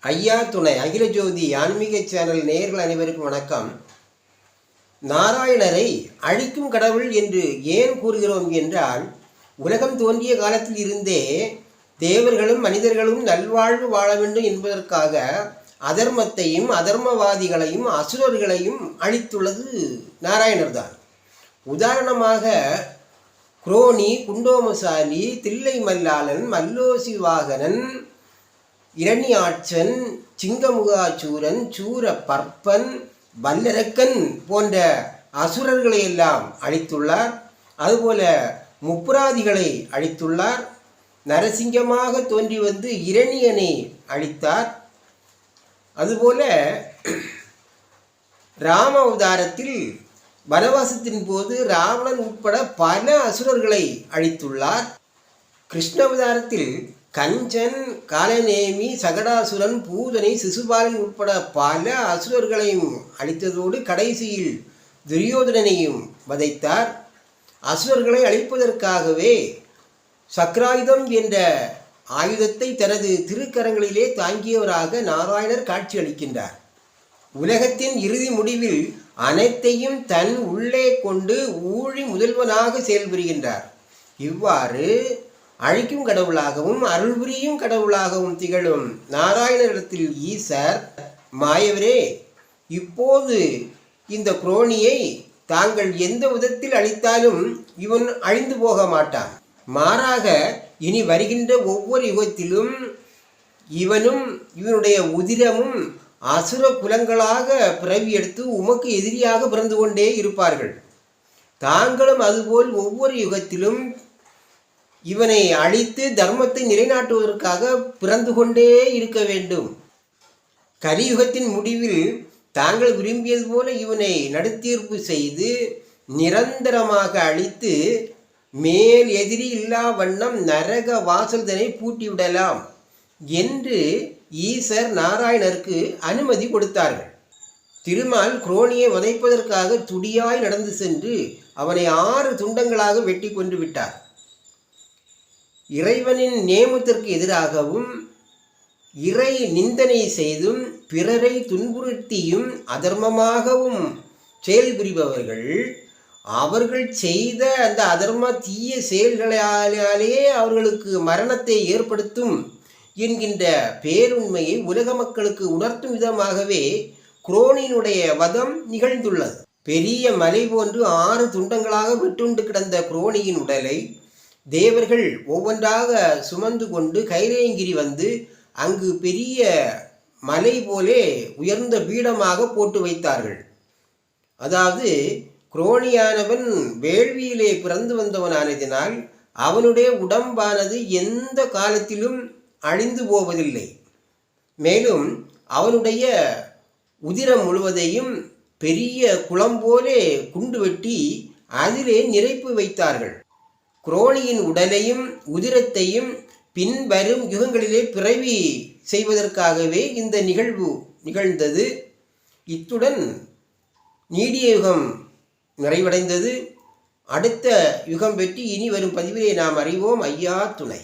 ஐயா துணை அகில ஜோதி ஆன்மீக சேனல் நேயர்கள் அனைவருக்கும் வணக்கம். நாராயணரை அழிக்கும் கடவுள் என்று ஏன் கூறுகிறோம் என்றால், உலகம் தோன்றிய காலத்தில் இருந்தே தேவர்களும் மனிதர்களும் நல்வாழ்வு வாழ வேண்டும் என்பதற்காக அதர்மத்தையும் அதர்மவாதிகளையும் அசுரர்களையும் அழித்துள்ளது நாராயணர் தான். உதாரணமாக குரோனி, குண்டோமசாலி, தில்லை மல்லாளன், மல்லோசி வாகனன், இரணியாட்சன், சிங்கமுகாசூரன், சூர பற்பன், வல்லரக்கன் போன்ற அசுரர்களை எல்லாம் அழித்துள்ளார். அதுபோல முப்புராதிகளை அழித்துள்ளார். நரசிங்கமாக தோன்றி வந்து இரணியனை அழித்தார். அதுபோல ராம அவதாரத்தில் வனவாசத்தின் போது ராவணன் உட்பட பல அசுரர்களை அழித்துள்ளார். கிருஷ்ண அவதாரத்தில் கஞ்சன், காலநேமி, சகடாசுரன், பூதனை, சிசுபாலன் உட்பட பல அசுரர்களையும் அழித்ததோடு கடைசியில் துரியோதனனையும் வதைத்தார். அசுரர்களை அழிப்பதற்காகவே சக்ராயுதம் என்ற ஆயுதத்தை தனது திருக்கரங்களிலே தாங்கியவராக நாராயணர் காட்சி அளிக்கின்றார். உலகத்தின் இறுதி முடிவில் அனைத்தையும் தன் உள்ளே கொண்டு ஊழி முதல்வனாக செயல்புரிகின்றார். இவ்வாறு அழிக்கும் கடவுளாகவும் அருள் புரியும் கடவுளாகவும் திகழும் நாராயணரிடத்தில் ஈசர், மாயவரே, இப்போது இந்த குரோனியை தாங்கள் எந்த விதத்தில் அழித்தாலும் இவன் அழிந்து போக மாட்டான். மாறாக இனி வருகின்ற ஒவ்வொரு யுகத்திலும் இவனும் இவனுடைய உதிரமும் அசுர குலங்களாக பிறவி எடுத்து உமக்கு எதிரியாக பிறந்து கொண்டே இருப்பார்கள். தாங்களும் அதுபோல் ஒவ்வொரு யுகத்திலும் இவனை அழித்து தர்மத்தை நிலைநாட்டுவதற்காக பிறந்து கொண்டே இருக்க வேண்டும். கலியுகத்தின் முடிவில் தாங்கள் விரும்பியது போல இவனை நடுத்தீர்ப்பு செய்து நிரந்தரமாக அழித்து மேல் எதிரி இல்லா வண்ணம் நரக வாசல்தனை பூட்டிவிடலாம் என்று ஈசர் நாராயணருக்கு அனுமதி கொடுத்தார்கள். திருமால் குரோனியை வதைப்பதற்காக துடியாய் நடந்து சென்று அவனை 6 துண்டங்களாக வெட்டி கொண்டு விட்டார். இறைவனின் நேமத்திற்கு எதிராகவும் இறை நிந்தனை செய்தும் பிறரை துன்புறுத்தியும் அதர்மமாகவும் செயல்புரிபவர்கள் அவர்கள் செய்த அந்த அதர்ம தீய செயல்களாலே அவர்களுக்கு மரணத்தை ஏற்படுத்தும் என்கின்ற பேருண்மையை உலக மக்களுக்கு உணர்த்தும் விதமாகவே குரோனியினுடைய வதம் நிகழ்ந்துள்ளது. பெரிய மலை போன்று 6 துண்டங்களாக விட்டுண்டு கிடந்த குரோனியின் உடலை தேவர்கள் ஒவ்வொன்றாக சுமந்து கொண்டு கைலேயங்கிரி வந்து அங்கு பெரிய மலை போலே உயர்ந்த பீடமாக போட்டு வைத்தார்கள். அதாவது குரோனியானவன் வேள்வியிலே பிறந்து வந்தவனானதினால் அவனுடைய உடம்பானது எந்த காலத்திலும் அழிந்து போவதில்லை. மேலும் அவனுடைய உதிரம் முழுவதையும் பெரிய குளம் போலே குண்டு வெட்டி அதிலே நிறைப்பு வைத்தார்கள். குரோனியின் உடலையும் உதிரத்தையும் பின்வரும் யுகங்களிலே பிறவி செய்வதற்காகவே இந்த நிகழ்வு நிகழ்ந்தது. இத்துடன் நீடிய யுகம் நிறைவடைந்தது. அடுத்த யுகம் பற்றி இனி வரும் பதிவிலே நாம் அறிவோம். ஐயா துணை.